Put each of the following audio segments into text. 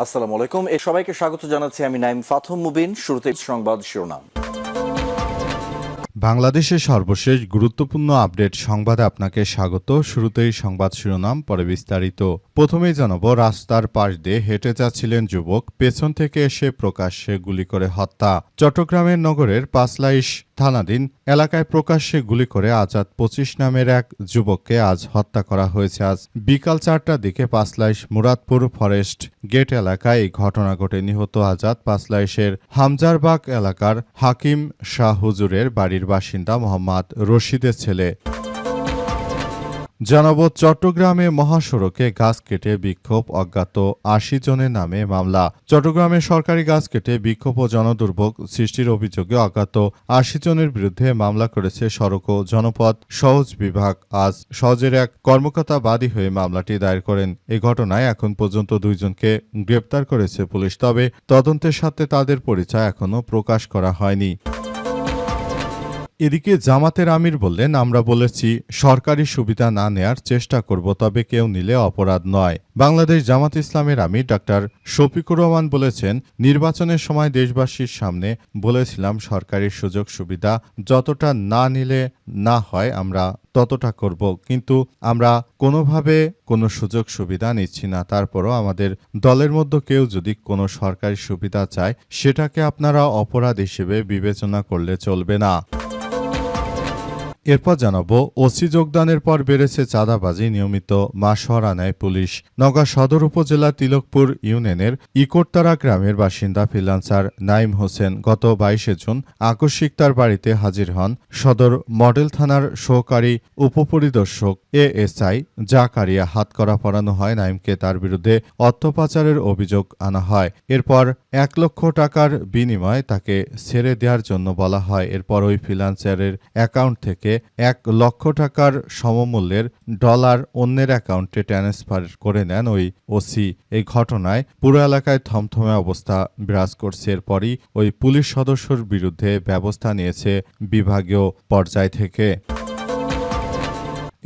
আসসালামু আলাইকুম। সবাইকে স্বাগত জানাচ্ছি আমি নাইম ফাথম মুবিন। শুরুতে সংবাদ শিরোনাম। বাংলাদেশের সর্বশেষ গুরুত্বপূর্ণ আপডেট সংবাদে আপনাকে স্বাগত। শুরুতেই সংবাদ শিরোনাম, পরে বিস্তারিত। প্রথমেই জানাবো, রাস্তার পাশ দিয়ে হেঁটে যাচ্ছিলেন যুবক, পেছন থেকে এসে প্রকাশ্যে গুলি করে হত্যা। চট্টগ্রামের নগরের পাঁচলাইশ থানাধীন এলাকায় প্রকাশ্যে গুলি করে আজাদ ২৫ নামের এক যুবককে আজ হত্যা করা হয়েছে। আজ বিকাল ৪টার দিকে পাঁচলাইশ মুরাদপুর ফরেস্ট গেট এলাকায় এই ঘটনা ঘটে। নিহত আজাদ পাঁচলাইশের হামজারবাগ এলাকার হাকিম শাহ হুজুরের বাড়ির বাসিন্দা মোহাম্মদ রশিদের ছেলে। জানাবো, চট্টগ্রামে মহাসড়কে গাছ কেটে বিক্ষোভ, অজ্ঞাত ৮০ জনের নামে মামলা। চট্টগ্রামে সরকারি গাছ কেটে বিক্ষোভ ও জনদুর্ভোগ সৃষ্টির অভিযোগে অজ্ঞাত ৮০ জনের বিরুদ্ধে মামলা করেছে সড়ক ও জনপথ সহজ বিভাগ। আজ সহজের এক কর্মকর্তা বাদী হয়ে মামলাটি দায়ের করেন। এই ঘটনায় এখন পর্যন্ত ২ জনকে গ্রেপ্তার করেছে পুলিশ, তবে তদন্তের সাথে তাদের পরিচয় এখনও প্রকাশ করা হয়নি। এদিকে জামাতের আমির বললেন, আমরা বলেছি সরকারি সুবিধা না নেয়ার চেষ্টা করব, তবে কেউ নিলে অপরাধ নয়। বাংলাদেশ জামাত ইসলামের আমির ডাক্তার শফিকুর রহমান বলেছেন, নির্বাচনের সময় দেশবাসীর সামনে বলেছিলাম সরকারি সুযোগ সুবিধা যতটা না নিলে না হয় আমরা ততটা করব, কিন্তু আমরা কোনোভাবে কোনো সুযোগ সুবিধা নিচ্ছি না। তারপরও আমাদের দলের মধ্যে কেউ যদি কোনো সরকারি সুবিধা চায়, সেটাকে আপনারা অপরাধ হিসেবে বিবেচনা করলে চলবে না। এরপর জানাবো, ওসি যোগদানের পর বেড়েছে চাঁদাবাজি, নিয়মিত মাসোয়ারা নেয় পুলিশ। নওগাঁ সদর উপজেলা তিলকপুর ইউনিয়নের ইকোরতারা গ্রামের বাসিন্দা ফ্রিল্যান্সার নাইম হোসেন গত ২২ জুন আকস্মিক তার বাড়িতে হাজির হন। সদর মডেল থানার সহকারী উপপরিদর্শক এএসআই জাকারিয়া হাত করা পরানো হয় নাইমকে। তার বিরুদ্ধে অর্থ পাচারের অভিযোগ আনা হয়। এরপর ১ লক্ষ টাকার বিনিময়ে তাকে ছেড়ে দেওয়ার জন্য বলা হয়। এরপর ওই ফ্রিল্যান্সারের অ্যাকাউন্ট থেকে ১ লক্ষ টাকার সমমূল্যের ডলার অন্যের অ্যাকাউন্টে ট্রান্সফার করে নেন ওই ওসি। এই ঘটনায় পুরো এলাকায় থমথমে অবস্থা বিরাজ করছে। এরপরই ওই পুলিশ সদস্যর বিরুদ্ধে ব্যবস্থা নিয়েছে বিভাগীয় পর্যায় থেকে।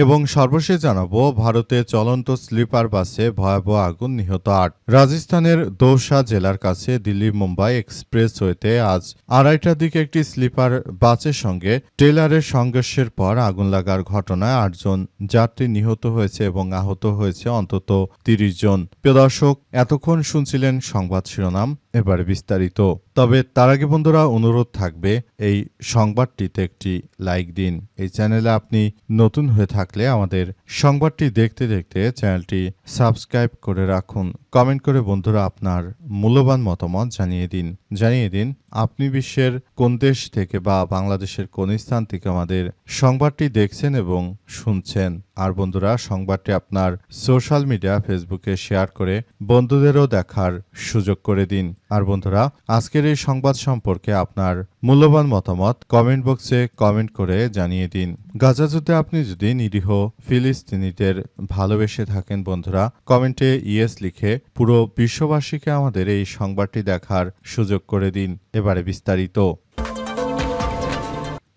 এবং সর্বশেষ জানাবো, ভারতে চলন্ত স্লিপার বাসে ভয়াবহ আগুন, নিহত ৮। রাজস্থানের দৌসা জেলার কাছে দিল্লি মুম্বাই এক্সপ্রেসওয়েতে আজ ২:৩০টার দিকে একটি স্লিপার বাসের সঙ্গে ট্রেলারের সংঘর্ষের পর আগুন লাগার ঘটনায় ৮ জন যাত্রী নিহত হয়েছে এবং আহত হয়েছে অন্তত ৩০ জন। প্রিয় দর্শক, এতক্ষণ শুনছিলেন সংবাদ শিরোনাম, এবারে বিস্তারিত। তবে তার আগে বন্ধুরা, অনুরোধ থাকবে এই সংবাদটিতে একটি লাইক দিন। এই চ্যানেলে আপনি নতুন হয়ে থাকলে আমাদের সংবাদটি দেখতে দেখতে চ্যানেলটি সাবস্ক্রাইব করে রাখুন। কমেন্ট করে বন্ধুরা আপনার মূল্যবান মতামত জানিয়ে দিন আপনি বিশ্বের কোন দেশ থেকে বা বাংলাদেশের কোন স্থান থেকে আমাদের সংবাদটি দেখছেন এবং শুনছেন। আর বন্ধুরা, সংবাদটি আপনার সোশ্যাল মিডিয়া ফেসবুকে শেয়ার করে বন্ধুদেরও দেখার সুযোগ করে দিন। আর বন্ধুরা, আজকের এই সংবাদ সম্পর্কে আপনার মূল্যবান মতামত কমেন্ট বক্সে কমেন্ট করে জানিয়ে দিন। গাজা যুদ্ধে আপনি যদি নিরীহ ফিলিস্তিনিদের ভালোবেসে থাকেন বন্ধুরা, কমেন্টে ইয়েস লিখে পুরো বিশ্ববাসীকে আমাদের এই সংবাদটি দেখার সুযোগ করে দিন। এবারে বিস্তারিত।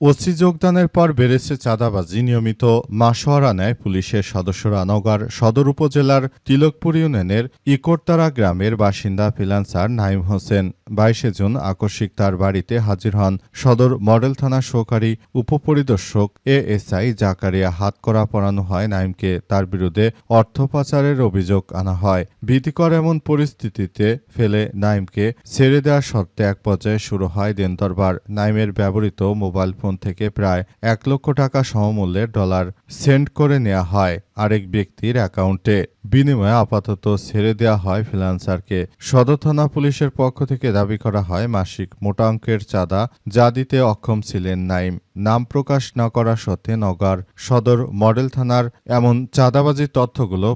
ওসি যোগদানের পর বেড়েছে চাঁদাবাজি, নিয়মিত মাসোয়ারা নেয় পুলিশের সদস্যরা। নওগাঁর সদর উপজেলার তিলকপুর ইউনিয়নের ইকোরতারা গ্রামের বাসিন্দা ফ্রিল্যান্সার নাইম হোসেন ২২ জুন আকস্মিক তার বাড়িতে হাজির হন। সদর মডেল থানার সহকারী উপপরিদর্শক এএসআই জাকারিয়া হাত করা পরানো হয় নাইমকে। তার বিরুদ্ধে অর্থ পাচারের অভিযোগ আনা হয়। ভীতিকর এমন পরিস্থিতিতে ফেলে নাইমকে ছেড়ে দেওয়ার শর্তে এক পর্যায়ে শুরু হয় দেনদরবার। নাইমের ব্যবহৃত মোবাইল ফোন থেকে প্রায় ১ লক্ষ টাকা সমমূল্যের ডলার সেন্ড করে নেওয়া হয় আরেক ব্যক্তির অ্যাকাউন্টে। বিনিময়ে আপাতত ছেড়ে দেওয়া হয় ফ্রিল্যান্সারকে। সদর থানা পুলিশের পক্ষ থেকে দাবি করা হয় মাসিক মোটা অঙ্কের চাঁদা যা দিতে অক্ষম ছিলেন নাইম। নাম প্রকাশ না করা সত্ত্বে নওগাঁর সদর মডেল থানার এমন চাঁদাবাজির তথ্যগুলো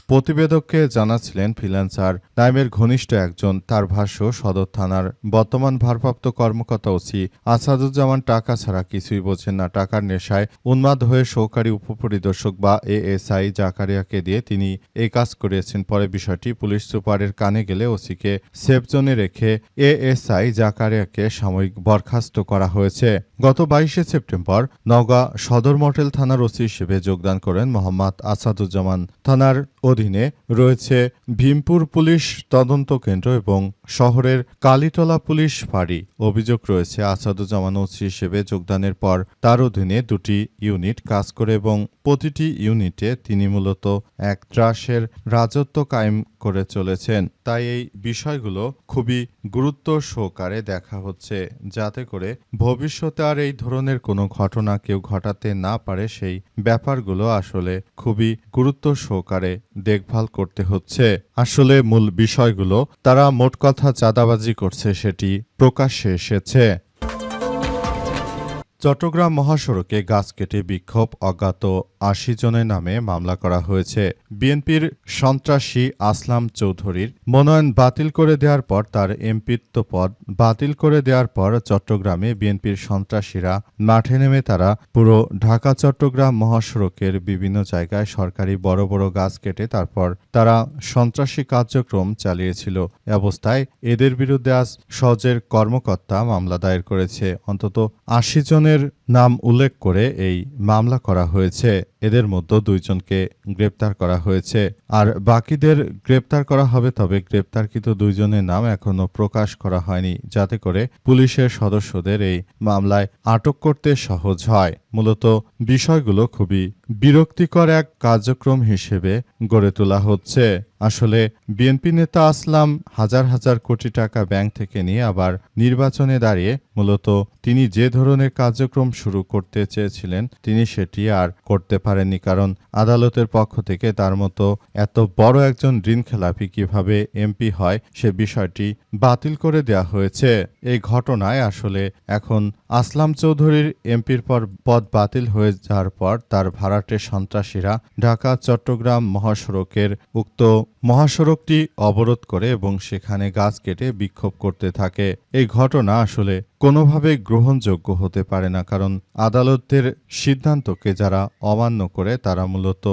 প্রতিবেদককে জানাচ্ছিলেন ফ্রিল্যান্সার নাইমের ঘনিষ্ঠ একজন। তার ভাষ্য, সদর থানার বর্তমান ভারপ্রাপ্ত কর্মকর্তা ওসি আসাদুজ্জামান টাকা ছাড়া কিছুই বোঝেন না। টাকার নেশায় উন্মাদ হয়ে সহকারী উপপরিদর্শক বা এএসআই জাকারিয়াকে দিয়ে তিনি এই কাজ করিয়েছেন। পরে বিষয়টি পুলিশ সুপারের কানে গেলে ওসিকে সেফ জোনে রেখে এএসআই জাকারিয়াকে সাময়িক বরখাস্ত করা হয়েছে। গত 22শে সেপ্টেম্বর নওগাঁ সদর মডেল থানার ওসি হিসেবে যোগদান করেন মোহাম্মদ আসাদুজ্জামান। থানার অধীনে রয়েছে ভীমপুর পুলিশ তদন্ত কেন্দ্র এবং শহরের কালীতলা পুলিশ ফাঁড়ি। অভিযোগ রয়েছে আসাদুজ্জামান ওসি হিসেবে যোগদানের পর তার অধীনে 2টি ইউনিট কাজ করে এবং প্রতিটি ইউনিটে তিনি মূলত এক ত্রাসের রাজত্ব কায়েম করে চলেছেন। তাই এই বিষয়গুলো খুবই গুরুত্ব সহকারে দেখা হচ্ছে, যাতে করে ভবিষ্যতে আর এই ধরনের কোনো ঘটনা কেউ ঘটাতে না পারে। সেই ব্যাপারগুলো আসলে খুবই গুরুত্ব সহকারে দেখভাল করতে হচ্ছে। আসলে মূল বিষয়গুলো তারা মোট কথা চাঁদাবাজি করছে সেটি প্রকাশ্যে এসেছে। চট্টগ্রাম মহাসড়কে গাছ কেটে বিক্ষোভ, অজ্ঞাত 80 জনের নামে মামলা করা হয়েছে। বিএনপির সন্ত্রাসী আসলাম চৌধুরীর মনোনয়ন বাতিল করে দেওয়ার পর তার এমপিত্ব পদ বাতিল করে দেওয়ার পর চট্টগ্রামে বিএনপির সন্ত্রাসীরা মাঠে নেমে তারা পুরো ঢাকা চট্টগ্রাম মহাসড়কের বিভিন্ন জায়গায় সরকারি বড় বড় গাছ কেটে তারপর তারা সন্ত্রাসী কার্যক্রম চালিয়েছিল। অবস্থায় এদের বিরুদ্ধে আজ সজের কর্মকর্তা মামলা দায়ের করেছে। অন্তত 80 জনের নাম উল্লেখ করে এই মামলা করা হয়েছে। এদের মধ্যে 2 জনকে গ্রেপ্তার করা হয়েছে, আর বাকিদের গ্রেপ্তার করা হবে। তবে গ্রেপ্তারকৃত 2 জনের নাম এখনো প্রকাশ করা হয়নি, যাতে করে পুলিশের সদস্যদের এই মামলায় আটক করতে সহজ হয়। মূলত বিষয়গুলো খুবই বিরক্তিকর এক কার্যক্রম হিসেবে গড়ে তোলা হচ্ছে। আসলে বিএনপি নেতা আসলাম হাজার হাজার কোটি টাকা ব্যাংক থেকে নিয়ে আবার নির্বাচনে দাঁড়িয়ে মূলত তিনি যে ধরনের কার্যক্রম শুরু করতে চেয়েছিলেন তিনি সেটি আর করতে পারেননি, কারণ আদালতের পক্ষ থেকে তার মতো এত বড় একজন ঋণখেলাপি কিভাবে এমপি হয় সে বিষয়টি বাতিল করে দেওয়া হয়েছে। এই ঘটনায় আসলে এখন আসলাম চৌধুরীর এমপির পদ বাতিল হয়ে যাওয়ার পর তার ভাড়াটে সন্ত্রাসীরা ঢাকা চট্টগ্রাম মহাসড়কের উক্ত মহাসড়কটি অবরোধ করে এবং সেখানে গাছ কেটে বিক্ষোভ করতে থাকে। এই ঘটনা আসলে কোনোভাবে গ্রহণযোগ্য হতে পারে না, কারণ আদালতের সিদ্ধান্তকে যারা অমান্য করে তারা মূলত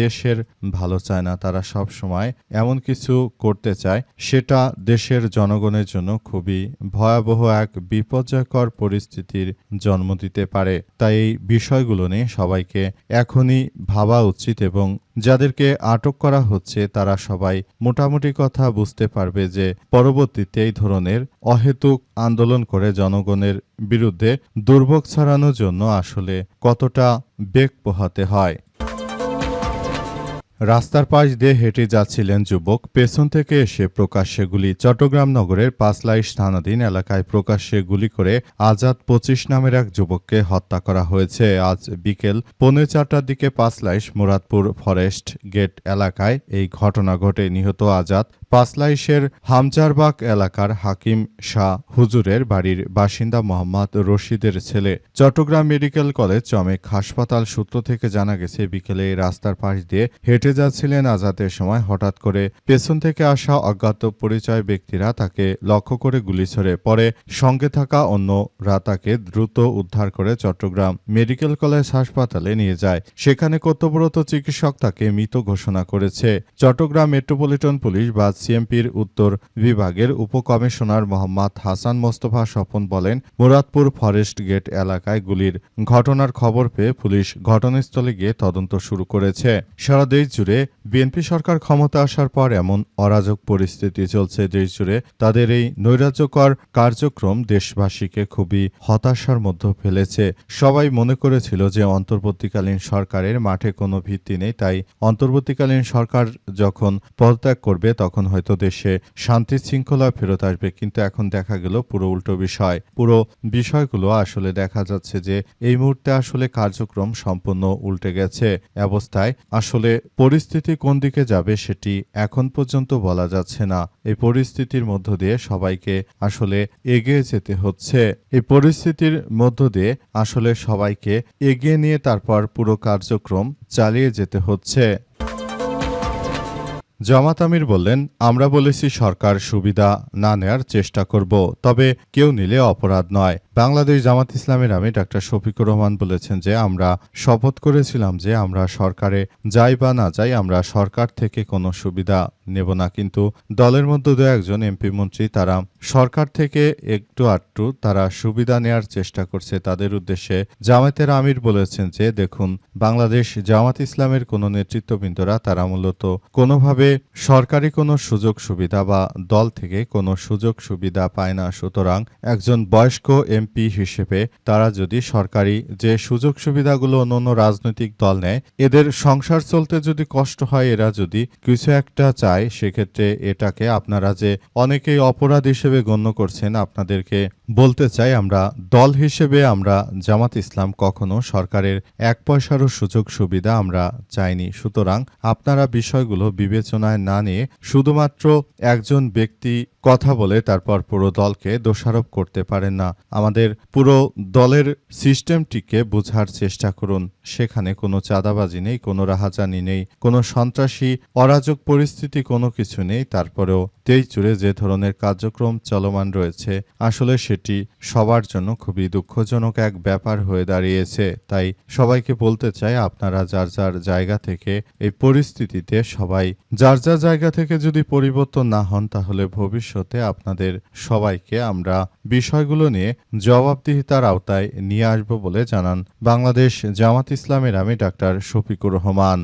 দেশের ভালো চায় না। তারা সব সময় এমন কিছু করতে চায় সেটা দেশের জনগণের জন্য খুবই ভয়াবহ এক বিপর্যয়কর পরিস্থিতির জন্ম দিতে পারে। তাই এই বিষয়গুলো নিয়ে সবাইকে এখনই ভাবা উচিত এবং যাদেরকে আটক করা হচ্ছে তারা সবাই মোটামুটি কথা বুঝতে পারবে যে পরবর্তীতে এই ধরনের অহেতুক আন্দোলন করে জনগণের বিরুদ্ধে দুর্ভোগ ছড়ানোর জন্য আসলে কতটা বেগ পোহাতে হয়। রাস্তার পাশ দিয়ে হেঁটে যাচ্ছিলেন যুবক, পেছন থেকে এসে প্রকাশ্যে গুলি। চট্টগ্রাম নগরের পাঁচলাইশ থানাধীন এলাকায় প্রকাশ্যে গুলি করে আজাদ 25 নামের এক যুবককে হত্যা করা হয়েছে। আজ বিকেল 4:45টার দিকে পাঁচলাইশ মুরাদপুর ফরেস্ট গেট এলাকায় এই ঘটনা ঘটে। নিহত আজাদ পাঁচলাইশের হামজারবাগ এলাকার হাকিম শাহ হুজুরের বাড়ির বাসিন্দা মোহাম্মদ রশিদের ছেলে। চট্টগ্রাম মেডিকেল কলেজ চমেক হাসপাতাল সূত্র থেকে জানা গেছে, বিকেলে এই রাস্তার পাশ দিয়ে হেঁটে যাচ্ছিলেন আজাদের সময় হঠাৎ করে পেছন থেকে আসা অজ্ঞাত পরিচয় ব্যক্তিরা তাকে লক্ষ্য করে গুলি ছোড়ে। পরে সঙ্গে থাকা অন্যরা তাকে দ্রুত উদ্ধার করে চট্টগ্রাম মেডিকেল কলেজ হাসপাতালে নিয়ে যায়। সেখানে কর্তব্যরত চিকিৎসক তাকে মৃত ঘোষণা করেছে। চট্টগ্রাম মেট্রোপলিটন পুলিশ বা সিএমপির উত্তর বিভাগের উপকমিশনার মোহাম্মদ হাসান মোস্তফা স্বপন বলেন, মুরাদপুর ফরেস্ট গেট এলাকায় গুলির ঘটনার খবর পেয়ে পুলিশ ঘটনাস্থলে গিয়ে তদন্ত শুরু করেছে। সারা দেশ জুড়ে বিএনপি সরকার ক্ষমতা আসার পর এমন অরাজক পরিস্থিতি চলছে দেশ জুড়ে। তাদের এই নৈরাজ্যকর কার্যক্রম দেশবাসীকে খুবই হতাশার মধ্যে ফেলেছে। সবাই মনে করেছিল যে অন্তর্বর্তীকালীন সরকারের মাঠে কোনো ভিত্তি নেই, তাই অন্তর্বর্তীকালীন সরকার যখন পদত্যাগ করবে তখন হয়তো দেশে শান্তি শৃঙ্খলা ফেরত আসবে। কিন্তু এখন দেখা গেল পুরো উল্টো বিষয়। পুরো বিষয়গুলো আসলে দেখা যাচ্ছে যে এই মুহূর্তে আসলে কার্যক্রম সম্পূর্ণ উল্টে গেছে। অবস্থায় আসলে পরিস্থিতি কোন দিকে যাবে সেটি এখন পর্যন্ত বলা যাচ্ছে না। এই পরিস্থিতির মধ্য দিয়ে সবাইকে আসলে এগিয়ে যেতে হচ্ছে। এই পরিস্থিতির মধ্য দিয়ে আসলে সবাইকে এগিয়ে নিয়ে তারপর পুরো কার্যক্রম চালিয়ে যেতে হচ্ছে। জামাত আমির বললেন, আমরা বলেছি সরকার সুবিধা না নেয়ার চেষ্টা করব, তবে কেউ নিলে অপরাধ নয়। বাংলাদেশ জামাত ইসলামের আমি ডাক্তার শফিকুর রহমান বলেছেন যে আমরা শপথ করেছিলাম যে আমরা সরকারে যাই বা না যাই আমরা সরকার থেকে কোনো সুবিধা নেব না, কিন্তু দলের মধ্যে দু একজন এমপি মন্ত্রী তারা সরকার থেকে একটু আধটু তারা সুবিধা নেয়ার চেষ্টা করছে। তাদের উদ্দেশ্যে জামায়াতের আমির বলেছেন যে দেখুন, বাংলাদেশ জামাত ইসলামের কোনো নেতৃত্ববৃন্দরা তারা মূলত কোনোভাবে সরকারি কোনো সুযোগ সুবিধা বা দল থেকে কোনো সুযোগ সুবিধা পায় না। সুতরাং একজন বয়স্ক এমপি হিসেবে তারা যদি সরকারি যে সুযোগ সুবিধাগুলো অন্যান্য রাজনৈতিক দল নেয়, এদের সংসার চলতে যদি কষ্ট হয়, এরা যদি কিছু একটা চায়, সেক্ষেত্রে এটাকে আপনারা যে অনেকেই অপরাধ হিসেবে গণ্য করছেন, আপনাদেরকে বলতে চাই আমরা দল হিসেবে আমরা জামাত ইসলাম কখনো সরকারের এক পয়সারও সুযোগ সুবিধা আমরা চাইনি। সুতরাং আপনারা বিষয়গুলো বিবেচনায় না নিয়ে শুধুমাত্র একজন ব্যক্তি কথা বলে তারপর পুরো দলকে দোষারোপ করতে পারেন না। আমাদের পুরো দলের সিস্টেমটিকে বোঝার চেষ্টা করুন। সেখানে কোনো চাঁদাবাজি নেই, কোনো রাহাজানি নেই, কোনো সন্ত্রাসী অরাজক পরিস্থিতি কোনো কিছু নেই। তারপরেও তেইচুরে যে ধরনের কার্যক্রম চলমান রয়েছে, আসলে সেটি সবার জন্য খুবই দুঃখজনক এক ব্যাপার হয়ে দাঁড়িয়েছে। তাই সবাইকে বলতে চাই, আপনারা যার যার জায়গা থেকে এই পরিস্থিতিতে সবাই যার যার জায়গা থেকে যদি পরিবর্তন না হন, তাহলে ভবিষ্যতে আপনাদের সবাইকে আমরা বিষয়গুলো নিয়ে জবাবদিহিতার আওতায় নিয়ে আসব বলে জানান বাংলাদেশ জামাত ইসলামের আমি ডাক্তার শফিকুর রহমান।